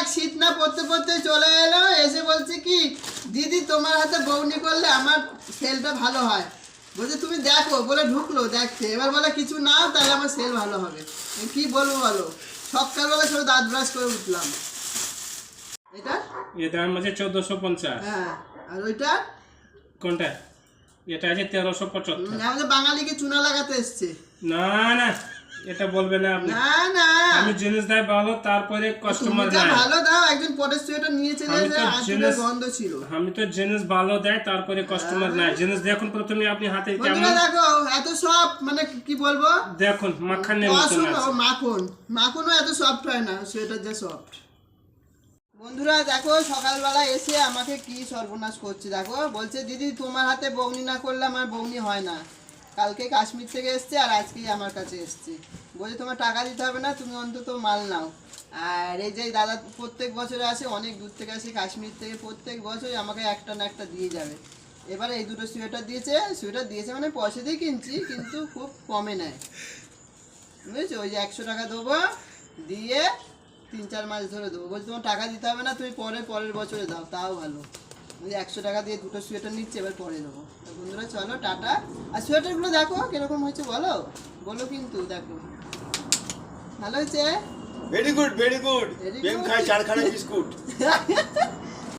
দেখ শীত না পড়তে পড়তে চলে এলো, এসে বলছে কি দিদি তোমার হাতে বউনি করলে আমার সেলটা ভালো হয়। বলছে তুমি দেখো বলে ঢুকলো দেখতে, এবার বলে কিছু না তাহলে আমার সেল ভালো হবে। কি বলবো বলো, সকালবেলা সব দাঁত ব্রাশ করে উঠলাম। এটা এটা আছে 1450। হ্যাঁ, আর ওইটা কোনটা? এটা আছে 1375। আমাদের বাঙালিকে চুনা লাগাতে এসছে। না না, এটা বলবে না আপনি। না না, আমি জিনিস দেয় ভালো, তারপরে কাস্টমার তুমি যা নাই। ভালো দাও, একজন পটের সোয়েটার নিয়ে চলে আমি এসে তো আঁচলের জিনিস- গন্ধ ছিল। আমি তো জিনিস ভালো দেয়, তারপরে কাস্টমার নাই। জিনিস দেখুন প্রথমে আপনি হাতে কেমন বন্ধুরা দেখো এত সফট, মানে কি বলবো, দেখুন মাখানের মতন অসম্ভব। আছে। মাখনও এত সফট হয় না, সোয়েটার যে সফট। বন্ধুরা দেখো সকালবেলা এসে আমাকে কি সর্বনাশ করছে দেখো, বলছে দিদি তোমার হাতে বউনি না করলে আমার বউনি হয় না। কালকে কাশ্মীর থেকে এসছে আর আজকেই আমার কাছে এসছে, বলছে তোমার টাকা দিতে হবে না, তুমি অন্তত মাল নাও। আর এই যে দাদা প্রত্যেক বছরে আসে, অনেক দূর থেকে আসে কাশ্মীর থেকে, প্রত্যেক বছরই আমাকে একটা না একটা দিয়ে যাবে। এবারে এই দুটো সোয়েটার দিয়েছে মানে পয়সা দিয়ে কিনছি, কিন্তু খুব কমে নেয় বুঝেছো। ওই যে 100 টাকা দেবো, দিয়ে 3-4 মাস ধরে দেবো। বলছি তোমার টাকা দিতে হবে না, তুমি পরের বছরে দাও, তাও ভালো। ওই 100 টাকা দিয়ে দুটো সোয়েটার নিচ্ছে, এবার পরে দেবো। তো বন্ধুরা চলো টাটা। আর সোয়েটারগুলো দেখো কিরকম হয়েছে বলো, বলো কিন্তু দেখো ভালো হয়েছে। Very good very good. Very প্রেম good. খায় 4খানা বিস্কুট।